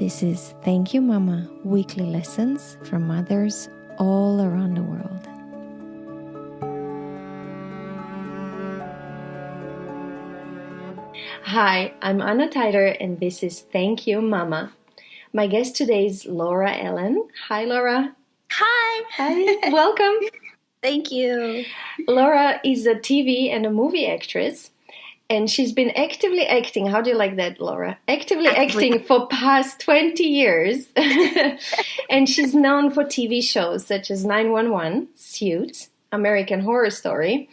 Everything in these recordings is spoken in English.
This is Thank You Mama, weekly lessons from mothers all around the world. Hi, I'm Anna Teider and this is Thank You Mama. My guest today is Laura Ellen. Hi, Laura. Hi. Hi, welcome. Thank you. Laura is a TV and a movie actress. And she's been actively acting. How do you like that, Laura? Actively acting for past 20 years. And she's known for TV shows such as 911, Suits, American Horror Story,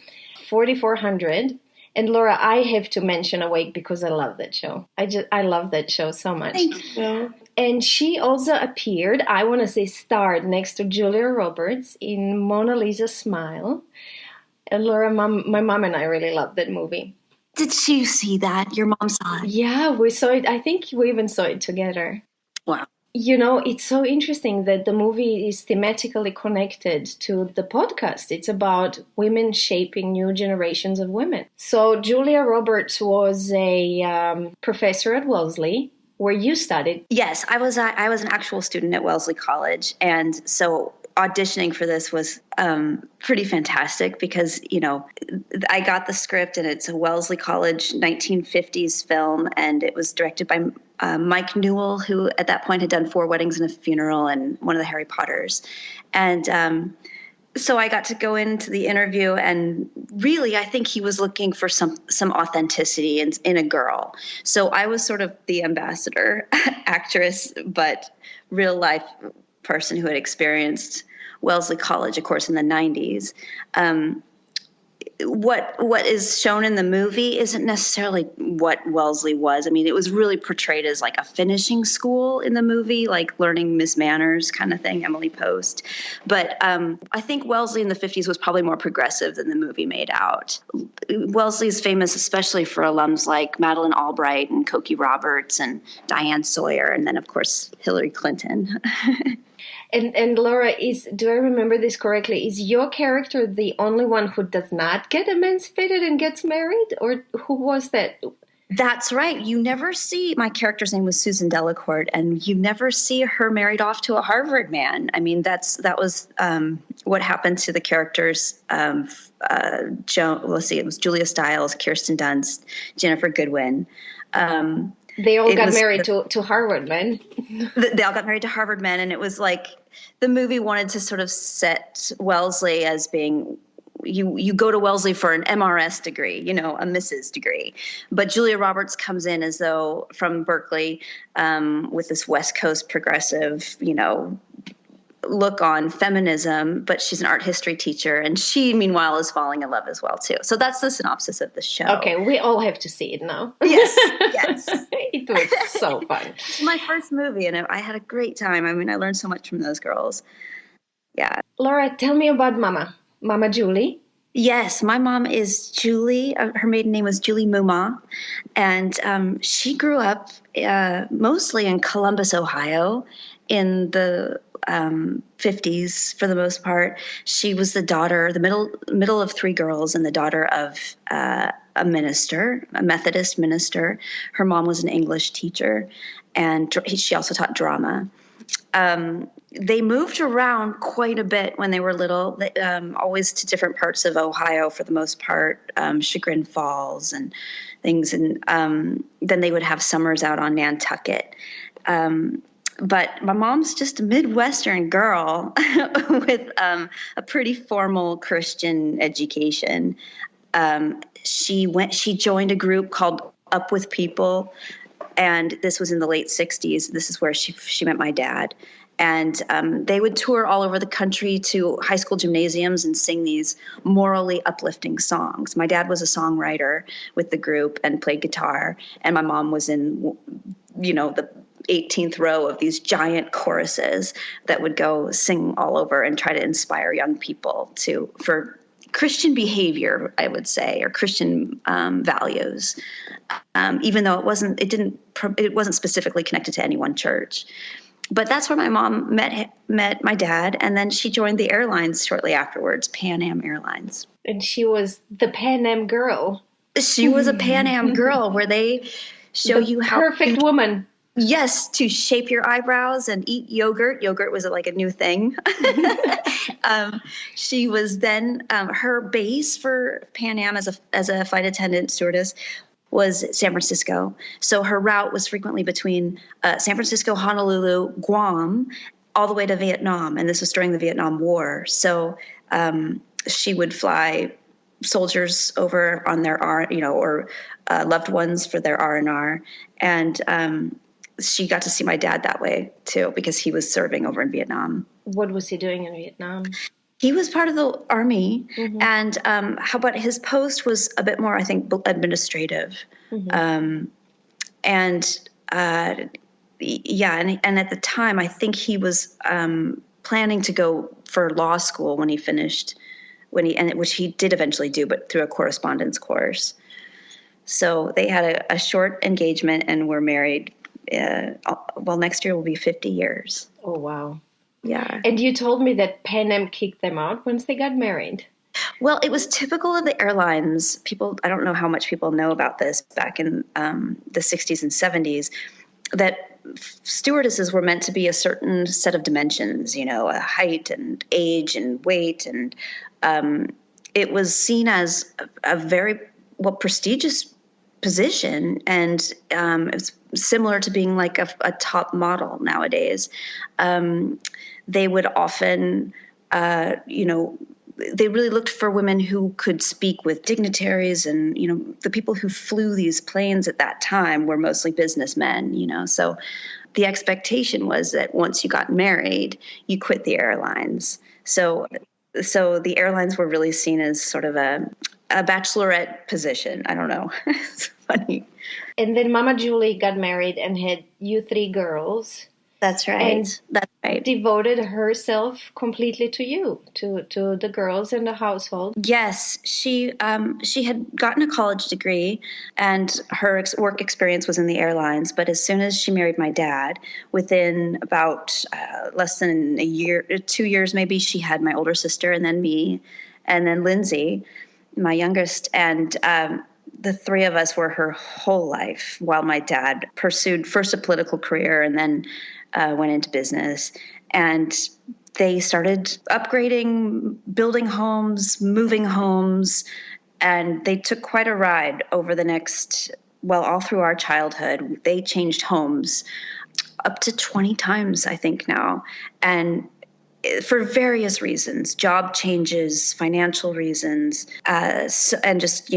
4400. And Laura, I have to mention Awake because I love that show. I love that show so much. Thank you. And she also appeared, I want to say starred, next to Julia Roberts in Mona Lisa's Smile. And Laura, my mom and I really loved that movie. Did you see that? Your mom saw it? Yeah, we saw it. I think we even saw it together. Wow. You know, it's so interesting that the movie is thematically connected to the podcast. It's about women shaping new generations of women. So Julia Roberts was a professor at Wellesley, where you studied. Yes, I was an actual student at Wellesley College, and so auditioning for this was pretty fantastic because, you know, I got the script and it's a Wellesley College 1950s film, and it was directed by Mike Newell, who at that point had done 4 Weddings and a Funeral and one of the Harry Potters. And so I got to go into the interview, and really I think he was looking for some authenticity in a girl. So I was sort of the ambassador actress, but real life person who had experienced Wellesley College, of course, in the 90s. What is shown in the movie isn't necessarily what Wellesley was. I mean, it was really portrayed as like a finishing school in the movie, like learning Miss Manners kind of thing, Emily Post. But I think Wellesley in the 50s was probably more progressive than the movie made out. Wellesley is famous especially for alums like Madeleine Albright and Cokie Roberts and Diane Sawyer, and then, of course, Hillary Clinton. And Laura, do I remember this correctly? Is your character the only one who does not get emancipated and gets married? Or who was that? That's right. You never see, my character's name was Susan Delacourt, and you never see her married off to a Harvard man. I mean, that was what happened to the characters of it was Julia Stiles, Kirsten Dunst, Ginnifer Goodwin. They all got married to Harvard men. They all got married to Harvard men, and it was like the movie wanted to sort of set Wellesley as being, you go to Wellesley for an MRS degree, you know, a Mrs. degree. But Julia Roberts comes in as though from Berkeley with this West Coast progressive, you know, look on feminism, but she's an art history teacher, and she meanwhile is falling in love as well too. So that's the synopsis of the show. Okay, we all have to see it now. Yes. It was so fun. It's my first movie, and I had a great time. I mean, I learned so much from those girls. Yeah. Laura, tell me about Mama Julie. Yes, my mom is Julie. Her maiden name was Julie Muma, and she grew up mostly in Columbus, Ohio, in the 50s for the most part. She was the daughter, the middle of 3 girls, and the daughter of a minister, a Methodist minister. Her mom was an English teacher, and she also taught drama. They moved around quite a bit when they were little, always to different parts of Ohio for the most part, Chagrin Falls and things. And then they would have summers out on Nantucket. But my mom's just a Midwestern girl with a pretty formal Christian education. She joined a group called Up With People, and this was in the late 60s. This is where she met my dad. And they would tour all over the country to high school gymnasiums and sing these morally uplifting songs. My dad was a songwriter with the group and played guitar, and my mom was in, you know, the 18th row of these giant choruses that would go sing all over and try to inspire young people for Christian behavior, I would say, or Christian values, even though it wasn't specifically connected to any one church. But that's where my mom met my dad, and then she joined the airlines shortly afterwards, Pan Am Airlines. And she was the Pan Am girl. She was a Pan Am girl, where they show you how perfect woman. Yes, to shape your eyebrows and eat yogurt. Yogurt was like a new thing. She was then her base for Pan Am as a flight attendant stewardess was San Francisco. So her route was frequently between San Francisco, Honolulu, Guam, all the way to Vietnam. And this was during the Vietnam War. So she would fly soldiers over on their or loved ones for their R&R. And she got to see my dad that way too, because he was serving over in Vietnam. What was he doing in Vietnam? He was part of the army, and but his post was a bit more, I think, administrative. And at the time, I think he was planning to go for law school when he finished, which he did eventually do, but through a correspondence course. So they had a short engagement and were married. Next year will be 50 years. Oh, wow. Yeah. And you told me that Pan Am kicked them out once they got married. Well, it was typical of the airlines. I don't know how much people know about this back in the 60s and 70s, that stewardesses were meant to be a certain set of dimensions, a height and age and weight. And it was seen as a very prestigious position, and it's similar to being like a top model nowadays. They would often, they really looked for women who could speak with dignitaries, and the people who flew these planes at that time were mostly businessmen. So the expectation was that once you got married, you quit the airlines. So the airlines were really seen as sort of a bachelorette position. I don't know. It's funny. And then Mama Julie got married and had you three girls. That's right. That's right. Devoted herself completely to you, to the girls in the household. Yes, she had gotten a college degree, and her work experience was in the airlines. But as soon as she married my dad, within about less than a year, 2 years maybe, she had my older sister, and then me, and then Lindsay, my youngest, and the three of us were her whole life, while my dad pursued first a political career and then went into business. And they started upgrading, building homes, moving homes, and they took quite a ride over the next, all through our childhood. They changed homes up to 20 times, I think now. And for various reasons, job changes, financial reasons, and just,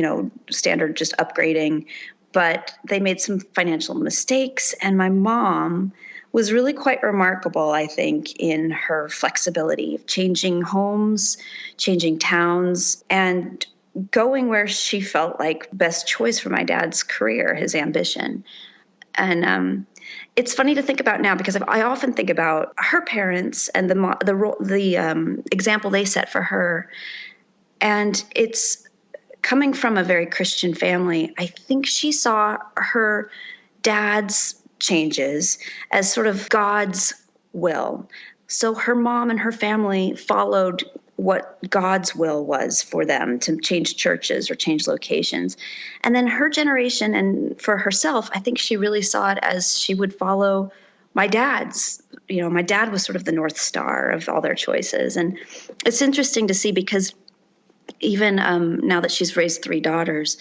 standard just upgrading. But they made some financial mistakes. And my mom was really quite remarkable, I think, in her flexibility of changing homes, changing towns, and going where she felt like best choice for my dad's career, his ambition. And it's funny to think about now, because I often think about her parents and the example they set for her. And it's coming from a very Christian family. I think she saw her dad's changes as sort of God's will. So her mom and her family followed what God's will was for them, to change churches or change locations. And then her generation, and for herself, I think she really saw it as she would follow my dad's. My dad was sort of the North Star of all their choices. And it's interesting to see, because even now that she's raised three daughters,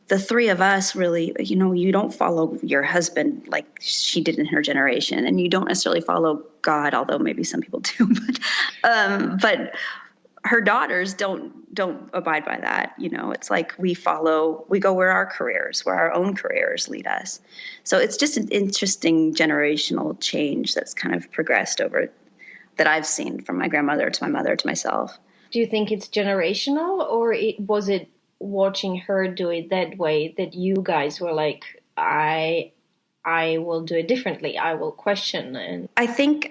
the three of us really, you don't follow your husband like she did in her generation, and you don't necessarily follow God, although maybe some people do. But her daughters don't abide by that. It's like we go where our own careers lead us. So it's just an interesting generational change that's kind of progressed over, that I've seen from my grandmother to my mother to myself. Do you think it's generational, or was it watching her do it that way that you guys were like, I will do it differently, I will question? And I think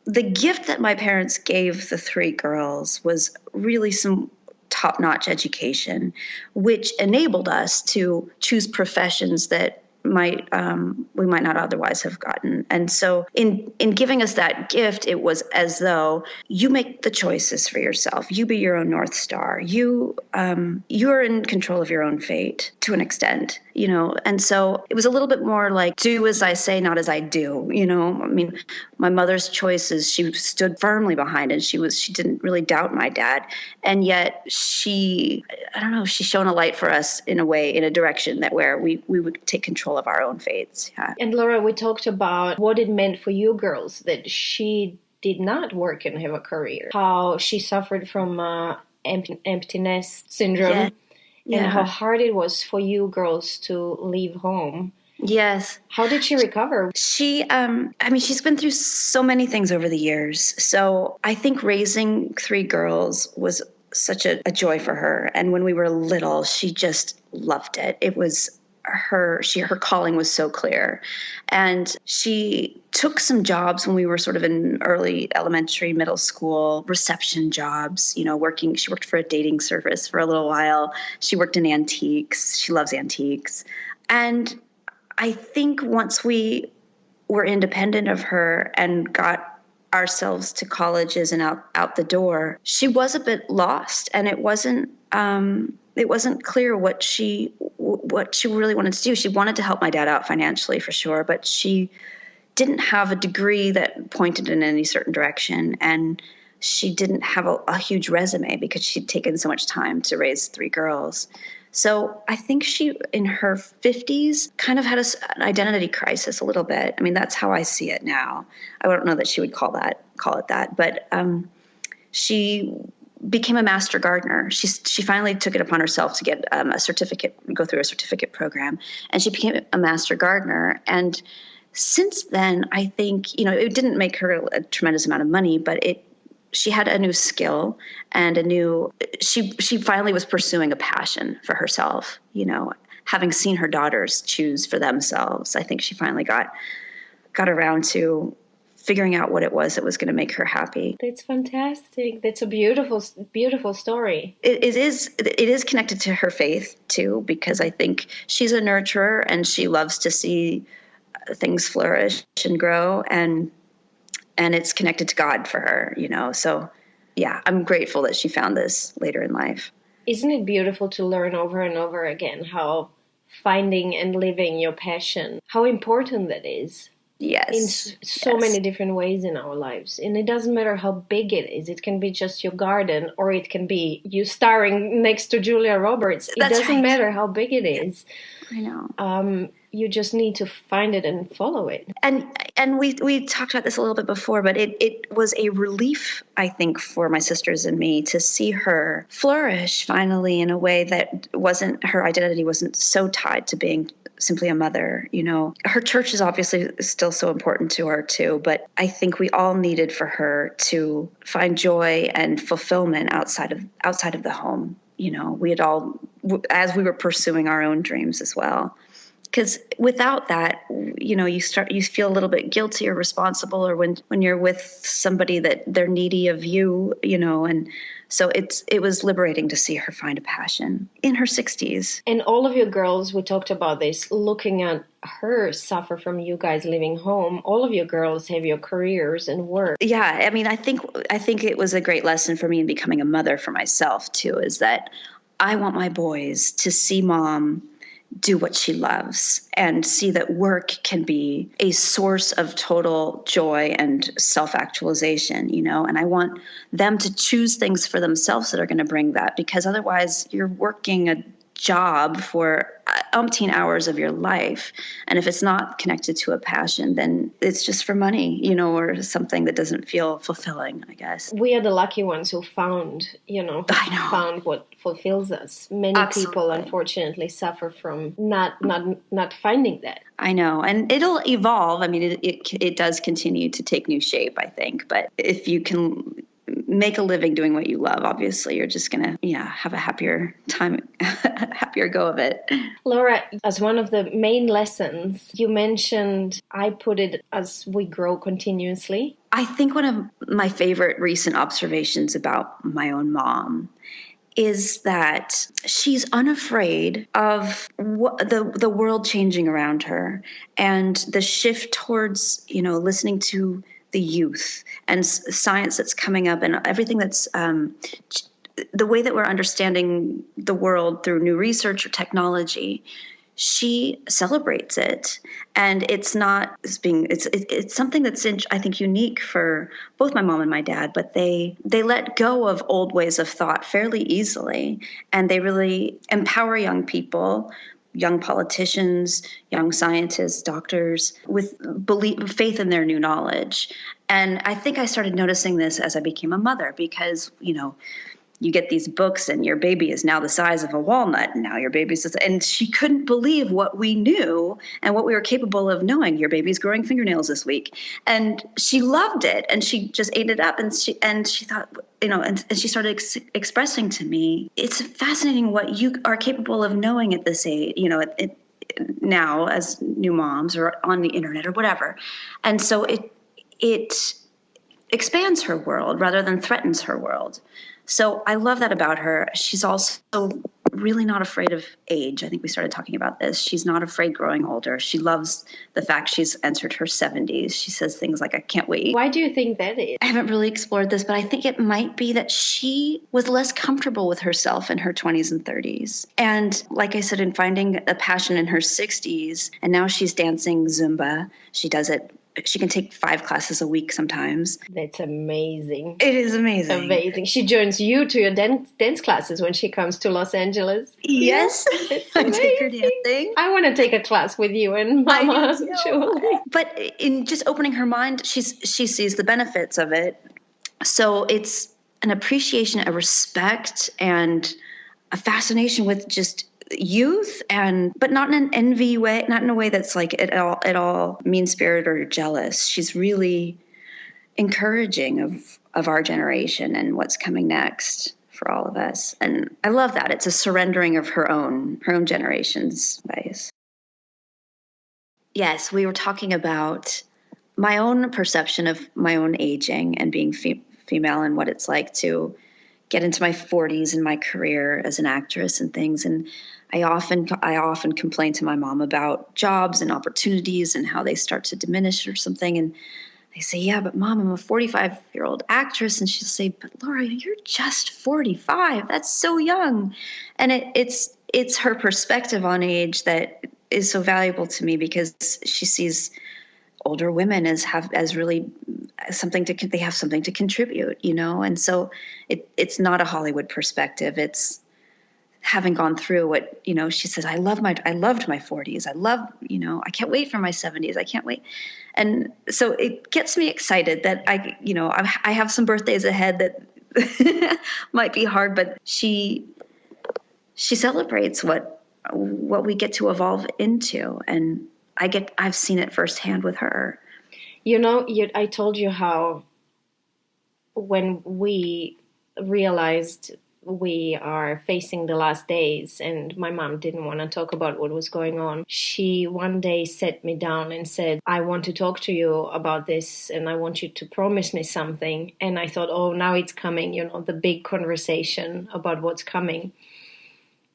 the gift that my parents gave the three girls was really some top-notch education, which enabled us to choose professions that we might not otherwise have gotten. And so in giving us that gift, it was as though you make the choices for yourself. You be your own North Star. You're in control of your own fate to an extent, and so it was a little bit more like do as I say, not as I do. I mean, my mother's choices, she stood firmly behind, and she didn't really doubt my dad. And yet she's shown a light for us in a way, in a direction that where we would take control of our own fates. Yeah. And Laura, we talked about what it meant for you girls that she did not work and have a career, how she suffered from empty nest syndrome, and how hard it was for you girls to leave home. Yes. How did she recover? She's been through so many things over the years. So I think raising 3 girls was such a joy for her. And when we were little, she just loved it. It was her calling was so clear. And she took some jobs when we were sort of in early elementary, middle school, reception jobs, she worked for a dating service for a little while. She worked in antiques. She loves antiques. And I think once we were independent of her and got ourselves to colleges and out the door, she was a bit lost, and it wasn't clear what she really wanted to do. She wanted to help my dad out financially for sure, but she didn't have a degree that pointed in any certain direction, and she didn't have a huge resume because she'd taken so much time to raise 3 girls. So I think she, in her 50s, kind of had an identity crisis a little bit. I mean, that's how I see it now. I don't know that she would call it that, but she became a master gardener. She finally took it upon herself to get a certificate, go through a certificate program, and she became a master gardener. And since then, I think, it didn't make her a tremendous amount of money, but she had a new skill and she finally was pursuing a passion for herself, having seen her daughters choose for themselves. I think she finally got around to figuring out what it was that was going to make her happy. That's fantastic. That's a beautiful, beautiful story. It is connected to her faith too, because I think she's a nurturer and she loves to see things flourish and grow, and it's connected to God for her, So, yeah, I'm grateful that she found this later in life. Isn't it beautiful to learn over and over again how finding and living your passion, how important that is? Yes. In so many different ways in our lives. And it doesn't matter how big it is. It can be just your garden, or it can be you starring next to Julia Roberts. It doesn't matter how big it is. I know. You just need to find it and follow it. And we talked about this a little bit before, but it was a relief, I think, for my sisters and me to see her flourish finally in a way that her identity wasn't so tied to being simply a mother. Her church is obviously still so important to her too, but I think we all needed for her to find joy and fulfillment outside of the home. We had all, as we were pursuing our own dreams as well. Because without that, you feel a little bit guilty or responsible, or when you're with somebody that they're needy of you, and so it was liberating to see her find a passion in her 60s. And all of you girls, we talked about this, looking at her suffer from you guys leaving home. All of you girls have your careers and work. Yeah, I mean, I think it was a great lesson for me in becoming a mother for myself too, is that I want my boys to see mom do what she loves and see that work can be a source of total joy and self-actualization, and I want them to choose things for themselves that are going to bring that, because otherwise you're working a job for umpteen hours of your life, and if it's not connected to a passion, then it's just for money, or something that doesn't feel fulfilling, I guess. We are the lucky ones who found what fulfills us. Many people unfortunately suffer from not finding that. I know, and it'll evolve. I mean, it does continue to take new shape, I think, but if you can make a living doing what you love, obviously you're just gonna have a happier time, happier go of it. Laura, as one of the main lessons you mentioned, I put it as we grow continuously. I think one of my favorite recent observations about my own mom is that she's unafraid of the world changing around her and the shift towards, listening to the youth and science that's coming up and everything that's the way that we're understanding the world through new research or technology. She celebrates it, and it's something that's I think unique for both my mom and my dad. But they let go of old ways of thought fairly easily, and they really empower young people, young politicians, young scientists, doctors with faith in their new knowledge. And I think I started noticing this as I became a mother because you get these books and your baby is now the size of a walnut, and now your baby's and she couldn't believe what we knew and what we were capable of knowing. Your baby's growing fingernails this week. And she loved it, and she just ate it up, and she thought, and she started expressing to me, it's fascinating what you are capable of knowing at this age, now as new moms or on the internet or whatever. And so it expands her world rather than threatens her world. So I love that about her. She's also really not afraid of age. I think we started talking about this. She's not afraid growing older. She loves the fact she's entered her 70s. She says things like, I can't wait. Why do you think that is? I haven't really explored this, but I think it might be that she was less comfortable with herself in her 20s and 30s. And like I said, in finding a passion in her 60s, and now she's dancing Zumba. She does it. She can take 5 classes a week sometimes. That's amazing. It is amazing. Amazing. She joins you to your dance classes when she comes to Los Angeles. Yes. I take her dancing. I want to take a class with you and Mama Julie. But in just opening her mind, she sees the benefits of it. So it's an appreciation, a respect, and a fascination with just youth, but not in an envy way, not in a way that's like at all mean-spirited or jealous. She's really encouraging of our generation and what's coming next for all of us. And I love that. It's a surrendering of her own generation's ways. Yes, we were talking about my own perception of my own aging and being female and what it's like to get into my 40s in my career as an actress and things. And I often complain to my mom about jobs and opportunities and how they start to diminish or something. And I say, yeah, but Mom, I'm a 45-year-old actress. And she'll say, but Laura, you're just 45. That's so young. And it's her perspective on age that is so valuable to me because she sees older women as really something they have something to contribute, and so it's not a Hollywood perspective. It's having gone through what, she says, I loved my 40s. I can't wait for my 70s. I can't wait. And so it gets me excited that I have some birthdays ahead that might be hard, but she celebrates what we get to evolve into. And I've seen it firsthand with her. I told you how when we realized we are facing the last days and my mom didn't want to talk about what was going on, she one day sat me down and said, I want to talk to you about this and I want you to promise me something. And I thought, oh, now it's coming, the big conversation about what's coming.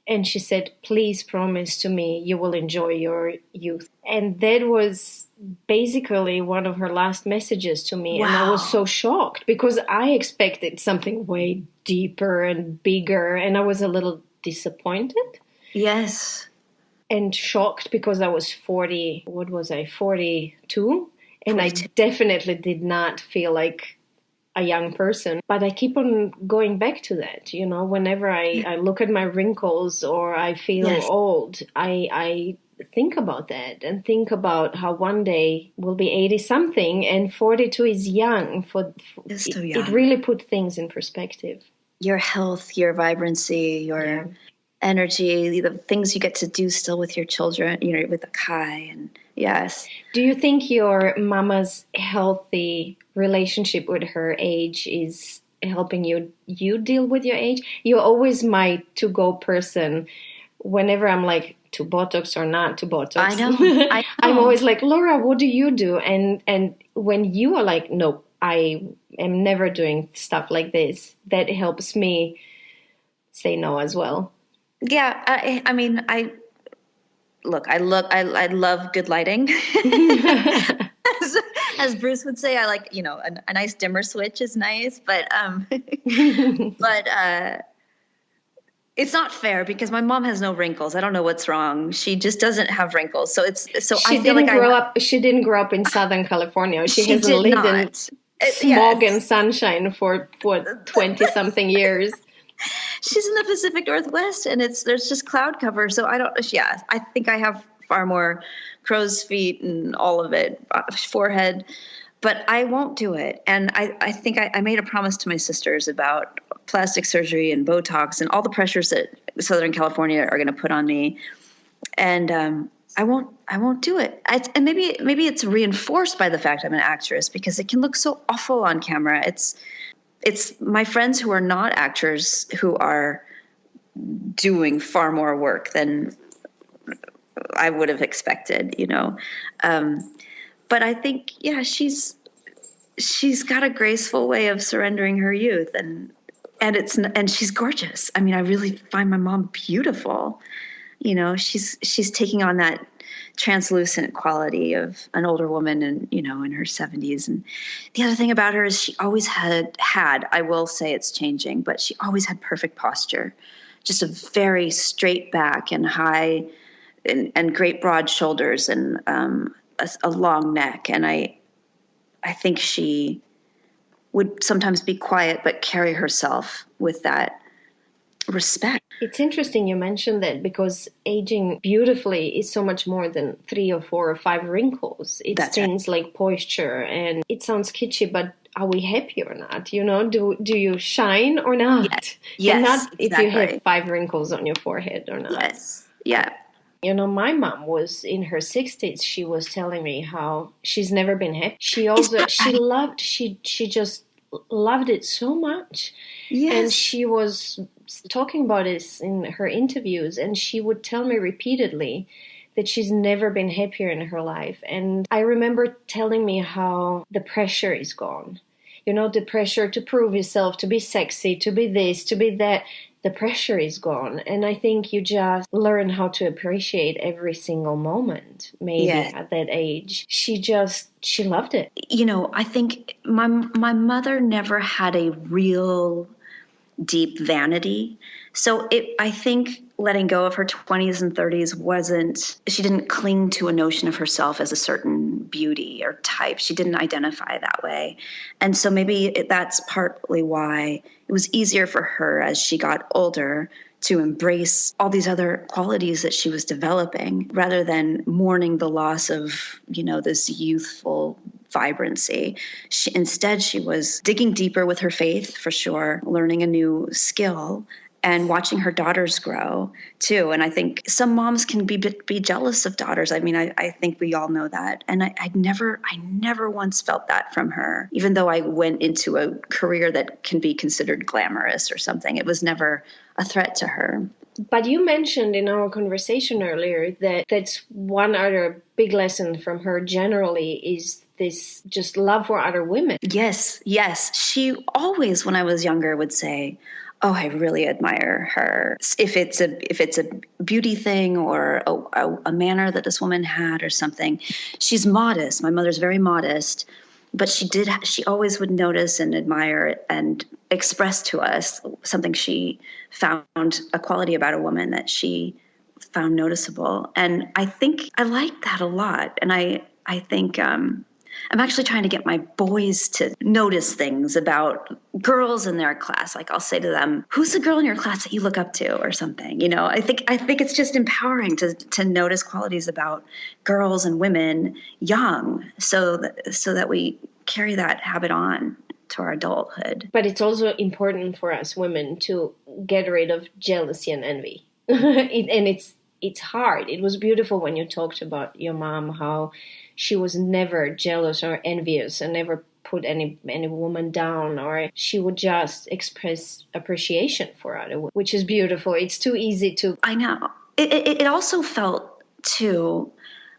And she said, please promise to me you will enjoy your youth. And that was basically one of her last messages to me. Wow. And I was so shocked because I expected something way deeper and bigger. And I was a little disappointed. Yes. And shocked because I was 42? And 42. I definitely did not feel like a young person, but I keep on going back to that. Whenever I look at my wrinkles or I feel old, I think about that and think about how one day we'll be 80 something and 42 is young. It's so young. It really put things in perspective. Your health, your vibrancy, your energy, the things you get to do still with your children, with Kai, and yes. Do you think your mama's healthy relationship with her age is helping you deal with your age? You're always my to-go person whenever I'm like, to Botox or not to Botox. I know. I'm always like, Laura, what do you do? And when you are like, no, I am never doing stuff like this, that helps me say no as well? Yeah, I mean, I love good lighting. As Bruce would say, I like, a nice dimmer switch is nice, but it's not fair because my mom has no wrinkles. I don't know what's wrong. She just doesn't have wrinkles. So She didn't grow up in Southern California. She has did lived not. in smog and sunshine for 20 something years. She's in the Pacific Northwest, and there's just cloud cover. So I think I have far more crow's feet and all of it, forehead, but I won't do it. And I think I made a promise to my sisters about plastic surgery and Botox and all the pressures that Southern California are going to put on me. And I won't do it. And maybe it's reinforced by the fact I'm an actress, because it can look so awful on camera. It's my friends who are not actors who are doing far more work than I would have expected, but I think, she's got a graceful way of surrendering her youth, and she's gorgeous. I mean, I really find my mom beautiful. She's taking on that translucent quality of an older woman and, in her 70s. And the other thing about her is she always had, I will say it's changing, but she always had perfect posture, just a very straight back and high and great broad shoulders and a long neck. And I think she would sometimes be quiet, but carry herself with that respect. It's interesting you mentioned that, because aging beautifully is so much more than 3 or 4 or 5 wrinkles. It's things like posture, and it sounds kitschy, but are we happy or not? Do you shine or not? Yes, and not exactly. If you have 5 wrinkles on your forehead or not. Yes, yeah. My mom was in her 60s. She was telling me how she's never been happy. She just loved it so much. Yes. And she was talking about this in her interviews, and she would tell me repeatedly that she's never been happier in her life. And I remember telling me how the pressure is gone. The pressure to prove yourself, to be sexy, to be this, to be that. The pressure is gone. And I think you just learn how to appreciate every single moment, maybe at that age. She loved it. I think my mother never had a real deep vanity. So I think letting go of her 20s and 30s she didn't cling to a notion of herself as a certain beauty or type. She didn't identify that way. And so maybe that's partly why it was easier for her as she got older to embrace all these other qualities that she was developing, rather than mourning the loss of, this youthful vibrancy. Instead, she was digging deeper with her faith, for sure, learning a new skill, and watching her daughters grow too. And I think some moms can be jealous of daughters. I mean, I think we all know that. And I never once felt that from her, even though I went into a career that can be considered glamorous or something. It was never a threat to her. But you mentioned in our conversation earlier that that's one other big lesson from her generally is this just love for other women. Yes. She always, when I was younger, would say, oh, I really admire her. If it's a beauty thing or a manner that this woman had or something, she's modest. My mother's very modest, but she always would notice and admire and express to us something she found, a quality about a woman that she found noticeable. And I think I like that a lot. And I think I'm actually trying to get my boys to notice things about girls in their class. Like I'll say to them, who's the girl in your class that you look up to or something? I think it's just empowering to notice qualities about girls and women young so that we carry that habit on to our adulthood. But it's also important for us women to get rid of jealousy and envy. And it's hard. It was beautiful when you talked about your mom, how she was never jealous or envious and never put any woman down, or she would just express appreciation for other, which is beautiful. It's too easy to... I know. It also felt, too,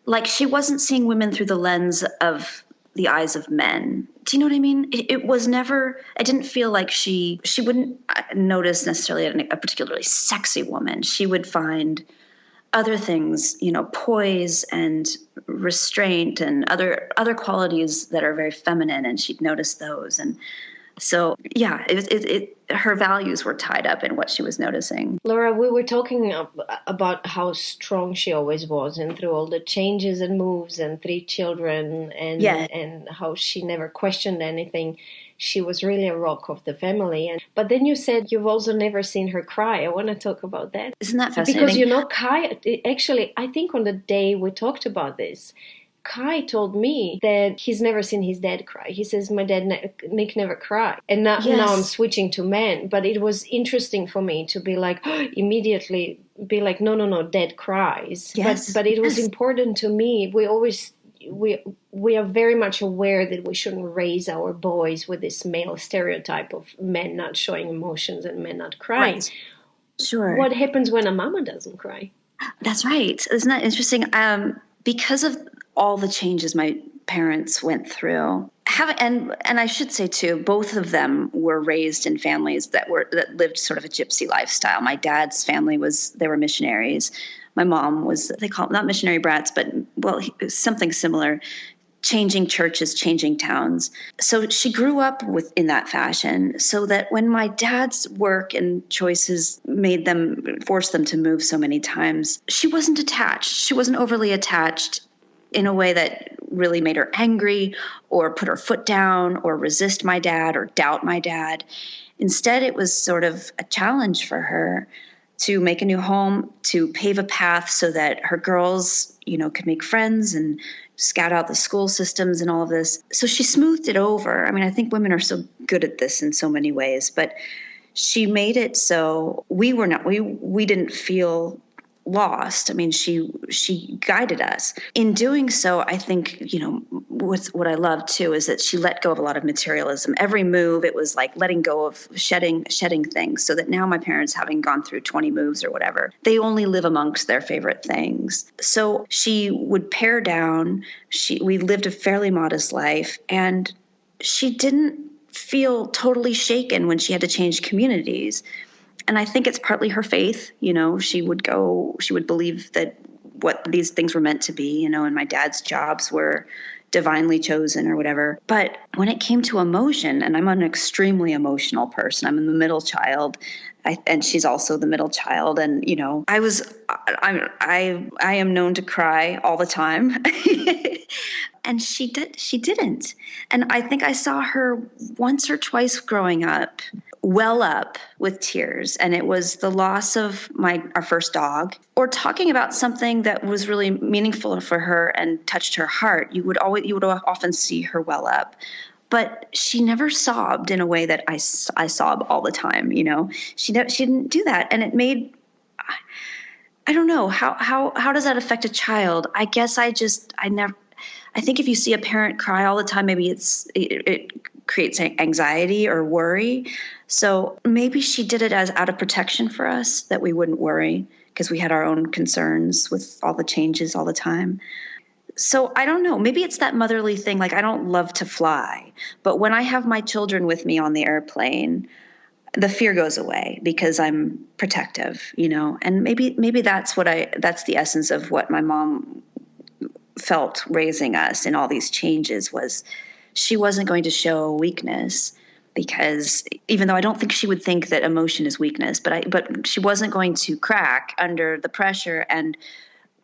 like she wasn't seeing women through the lens of the eyes of men. Do you know what I mean? It was never, I didn't feel like she wouldn't notice necessarily a particularly sexy woman. She would find other things, poise and restraint and other qualities that are very feminine, and she'd notice those. And so, yeah, her values were tied up in what she was noticing. Laura, we were talking about how strong she always was, and through all the changes and moves and 3 children, and how she never questioned anything. She was really a rock of the family. But then you said you've also never seen her cry. I want to talk about that. Isn't that fascinating? Because, Kai, actually, I think on the day we talked about this, Kai told me that he's never seen his dad cry. He says, my dad, Nick, never cried. And now I'm switching to men. But it was interesting for me to be like, immediately be like, no, dad cries. Yes. But it was important to me. We are very much aware that we shouldn't raise our boys with this male stereotype of men not showing emotions and men not crying. Right. Sure. What happens when a mama doesn't cry? That's right. Isn't that interesting? Because of all the changes my parents went through, and I should say too, both of them were raised in families that lived sort of a gypsy lifestyle. My dad's family they were missionaries. My mom was, they call it not missionary brats, but something similar, changing churches, changing towns. So she grew up in that fashion, so that when my dad's work and choices forced them to move so many times, she wasn't attached. She wasn't overly attached in a way that really made her angry or put her foot down or resist my dad or doubt my dad. Instead, it was sort of a challenge for her to make a new home, to pave a path so that her girls, could make friends and scout out the school systems and all of this. So she smoothed it over. I mean, I think women are so good at this in so many ways, but she made it so we didn't feel lost. I mean, she guided us. In doing so, I think, what I love too is that she let go of a lot of materialism. Every move, it was like letting go of shedding things, so that now my parents, having gone through 20 moves or whatever, they only live amongst their favorite things. So she would pare down. We lived a fairly modest life, and she didn't feel totally shaken when she had to change communities. And I think it's partly her faith. She would believe that what these things were meant to be, and my dad's jobs were divinely chosen or whatever. But when it came to emotion, and I'm an extremely emotional person, I'm the middle child, and she's also the middle child. And, I am known to cry all the time. And she didn't. And I think I saw her once or twice growing up well up with tears, and it was the loss of our first dog, or talking about something that was really meaningful for her and touched her heart. You would often see her well up, but she never sobbed in a way that I sob all the time. She didn't do that, and it made. I don't know how does that affect a child? I guess I think if you see a parent cry all the time, maybe it creates anxiety or worry. So maybe she did it as out of protection for us, that we wouldn't worry because we had our own concerns with all the changes all the time. So I don't know. Maybe it's that motherly thing. Like, I don't love to fly, but when I have my children with me on the airplane, the fear goes away because I'm protective, and maybe that's the essence of what my mom felt raising us in all these changes, was she wasn't going to show weakness, because even though I don't think she would think that emotion is weakness, but she wasn't going to crack under the pressure and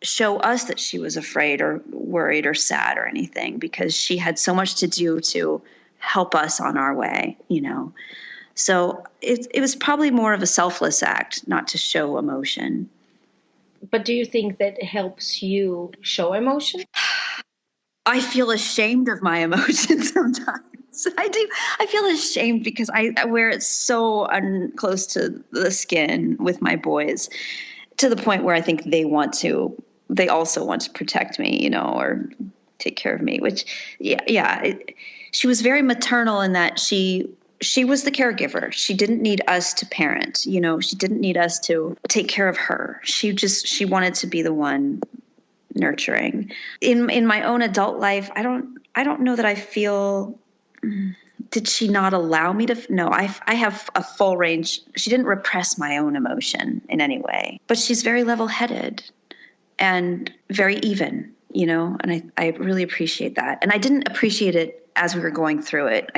show us that she was afraid or worried or sad or anything, because she had so much to do to help us on our way, So it was probably more of a selfless act not to show emotion. But do you think that helps you show emotion? I feel ashamed of my emotions sometimes. I do. I feel ashamed because I wear it so close to the skin with my boys, to the point where I think they also want to protect me, or take care of me, which, she was very maternal in that she was the caregiver. She didn't need us to parent, she didn't need us to take care of her. She wanted to be the one nurturing. In my own adult life, I I don't know that I feel, did she not allow me to? No, I have a full range. She didn't repress my own emotion in any way, but she's very level-headed and very even, and I really appreciate that. And I didn't appreciate it as we were going through it.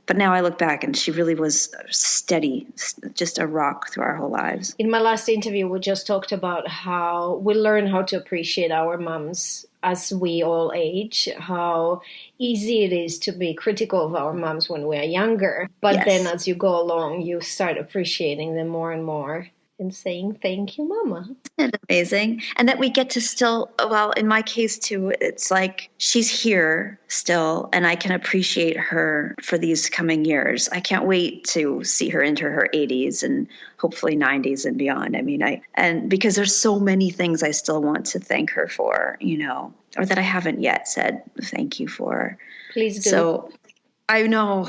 But now I look back and she really was steady, just a rock through our whole lives. In my last interview, we just talked about how we learn how to appreciate our moms as we all age, how easy it is to be critical of our moms when we are younger. But then as you go along, you start appreciating them more and more and saying, thank you, Mama. Isn't it amazing? And that we get to still, well, in my case too, it's like she's here still and I can appreciate her for these coming years. I can't wait to see her into her 80s and hopefully 90s and beyond. I mean, and because there's so many things I still want to thank her for, or that I haven't yet said thank you for. Please do. So I know.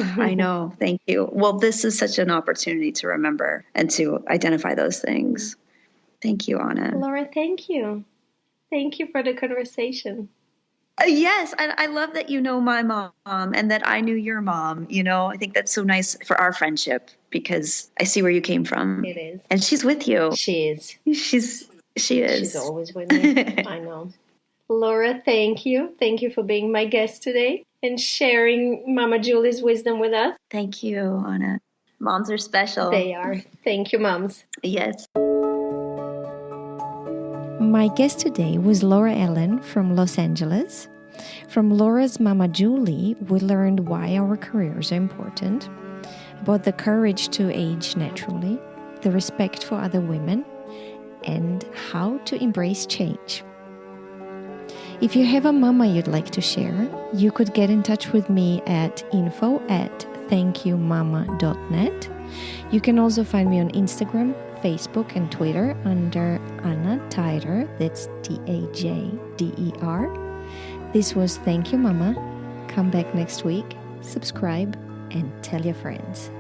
Thank you. Well, this is such an opportunity to remember and to identify those things. Thank you, Anna. Laura, thank you. Thank you for the conversation. Yes, and I love that you know my mom and that I knew your mom. I think that's so nice for our friendship because I see where you came from. It is. And she's with you. She is. She is. She's always with me. I know. Laura, thank you. Thank you for being my guest today and sharing Mama Julie's wisdom with us. Thank you, Anna. Moms are special. They are. Thank you, moms. Yes. My guest today was Laura Ellen from Los Angeles. From Laura's Mama Julie, we learned why our careers are important, about the courage to age naturally, the respect for other women, and how to embrace change. If you have a mama you'd like to share, you could get in touch with me at info@thankyouMama.net. You can also find me on Instagram, Facebook, and Twitter under Anna Teider, that's Tajder. This was Thank You Mama. Come back next week, subscribe, and tell your friends.